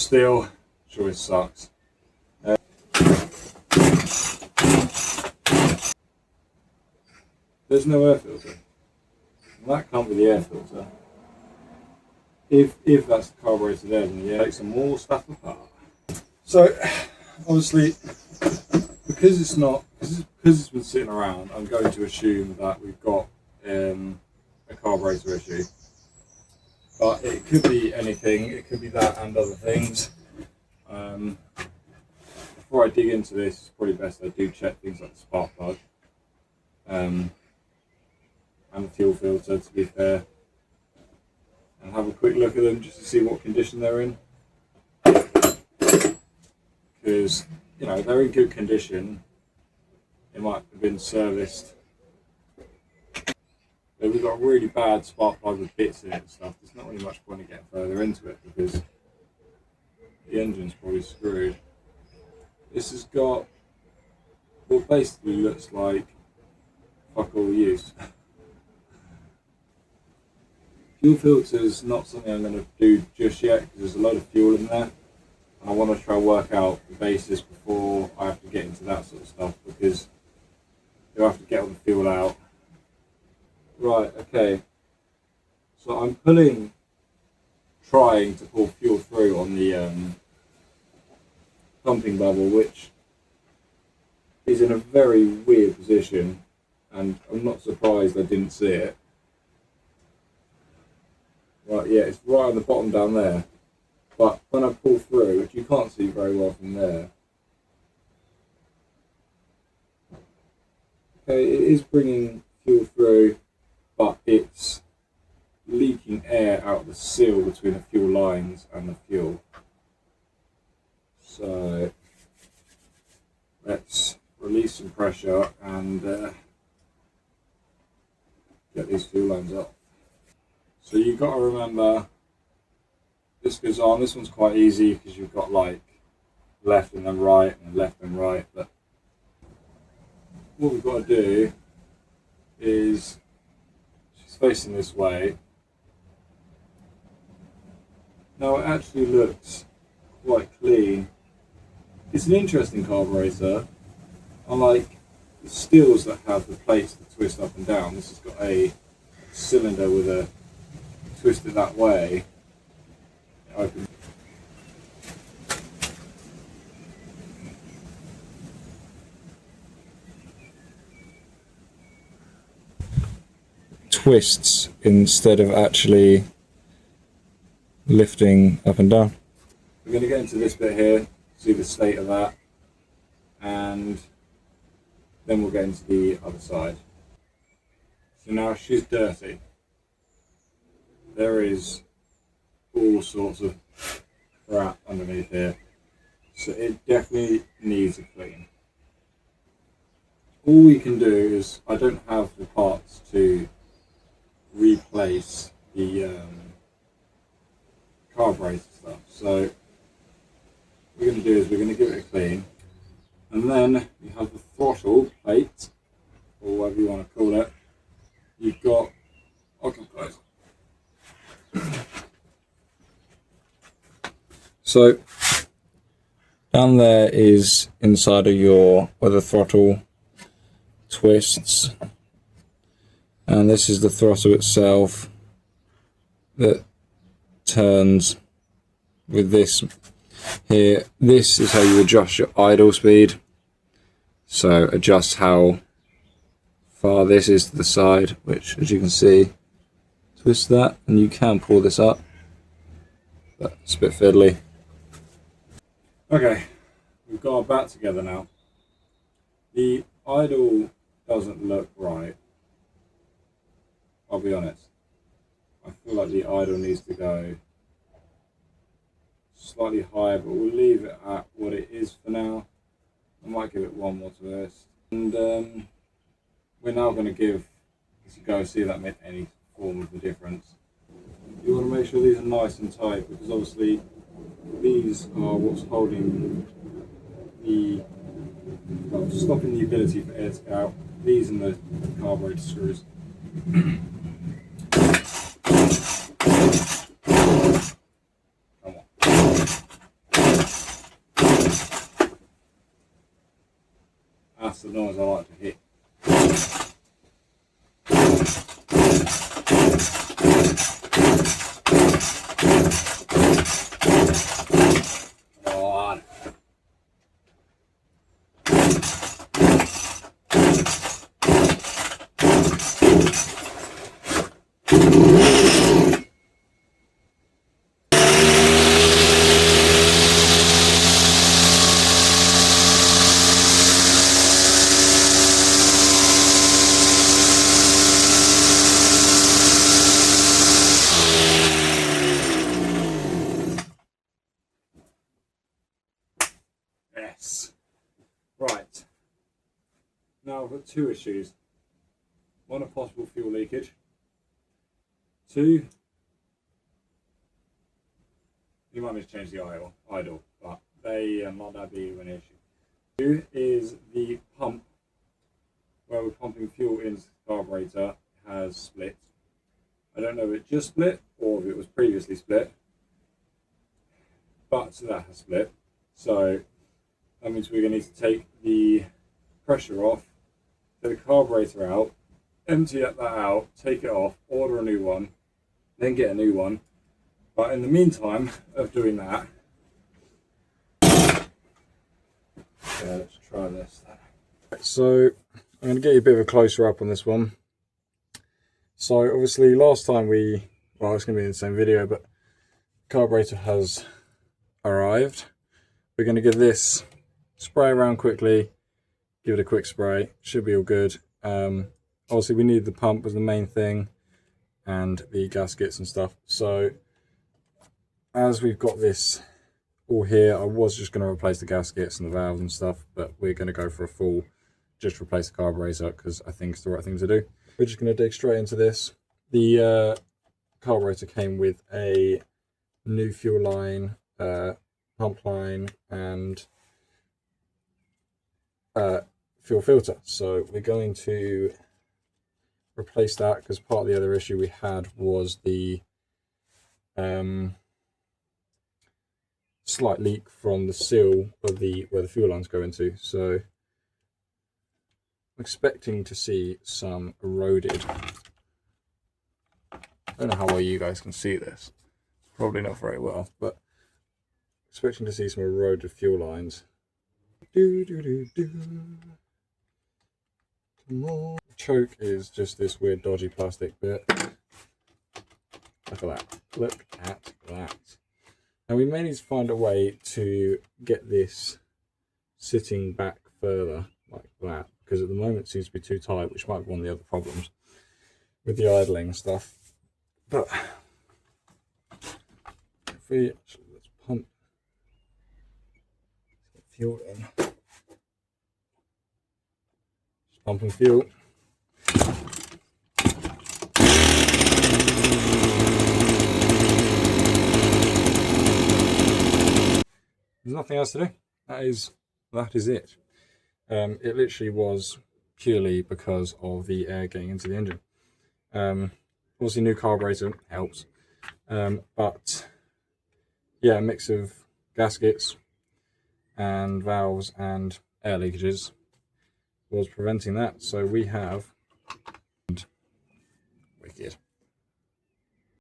not steel, sure it sucks. There's no air filter. And that can't be the air filter. If that's the carburetor there, then yeah, take some more stuff apart. So obviously, because it's been sitting around, I'm going to assume that we've got a carburetor issue. But it could be anything. It could be that and other things. Before I dig into this, it's probably best I do check things like the spark plug and the fuel filter, to be fair, and have a quick look at them just to see what condition they're in. Because, you know, they're in good condition. It might have been serviced. But we've got a really bad spark plug with bits in it and stuff. There's not really much point in getting further into it because the engine's probably screwed. This has got what basically looks like fuck all use. Fuel filter's not something I'm going to do just yet because there's a load of fuel in there. I want to try and work out the basis before I have to get into that sort of stuff, because you have to get all the fuel out. Right, okay. So I'm trying to pull fuel through on the pumping bubble, which is in a very weird position, and I'm not surprised I didn't see it. Right, yeah, it's right on the bottom down there. But when I pull through, which you can't see very well from there, okay, it is bringing fuel through, but it's leaking air out of the seal between the fuel lines and the fuel. So let's release some pressure and get these fuel lines up. So you've got to remember, this goes on. This one's quite easy because you've got like left and then right and left and right. But what we've got to do is, she's facing this way. Now it actually looks quite clean. It's an interesting carburetor. Unlike the steels that have the plates that twist up and down, this has got a cylinder with a twist it that way. Open. Twists instead of actually lifting up and down. We're going to get into this bit here, see the state of that, and then we'll get into the other side. So now she's dirty. There is all sorts of crap underneath here, so it definitely needs a clean. All we can do is, I don't have the parts to replace the carburetor stuff, so what we're going to do is we're going to give it a clean, and then you have the throttle plate, or whatever you want to call it. You've got, I'll come close. So down there is inside of where the throttle twists, and this is the throttle itself that turns with this here. This is how you adjust your idle speed, so adjust how far this is to the side, which, as you can see, twist that, and you can pull this up, but it's a bit fiddly. Okay, we've got our bat together now. The idle doesn't look right, I'll be honest. I feel like the idle needs to go slightly higher, but we'll leave it at what it is for now. I might give it one more twist. And we're now going to give this a go, see if that made any form of a difference. You want to make sure these are nice and tight, because obviously these are what's holding the, well, stopping the ability for air to go out. These and the carburetor screws. Come on. That's the noise I like to hear. Come on. Yes. Right. Now I've got two issues. One, a possible fuel leakage. Two, you might need to change the idle, but they might not be an issue. Two is the pump where we're pumping fuel into the carburetor has split. I don't know if it just split or if it was previously split, but that has split. So that means we're going to need to take the pressure off, take the carburetor out, empty that out, take it off, order a new one, then get a new one. But in the meantime of doing that, let's try this then. So I'm going to get you a bit of a closer up on this one. So obviously last time it's going to be in the same video, but carburetor has arrived. We're going to give this spray around quickly, give it a quick spray, should be all good. Obviously we need the pump as the main thing and the gaskets and stuff. So as we've got this all here, I was just going to replace the gaskets and the valves and stuff, but we're going to go for a full, just replace the carburetor because I think it's the right thing to do. We're just going to dig straight into this. The carburetor came with a new fuel line, pump line and fuel filter. So we're going to replace that because part of the other issue we had was the slight leak from the seal of where the fuel lines go into. So I'm expecting to see some eroded. I don't know how well you guys can see this. Probably not very well, but expecting to see some eroded fuel lines. Come on. The choke is just this weird dodgy plastic bit. Look at that. Look at that. Now we may need to find a way to get this sitting back further like that, because at the moment it seems to be too tight, which might be one of the other problems with the idling and stuff. But if we actually, let's pump fuel in. Just pumping fuel. There's nothing else to do. That is it. It literally was purely because of the air getting into the engine. Obviously new carburetor helps, but yeah, a mix of gaskets and valves and air leakages was preventing that. So we have wicked.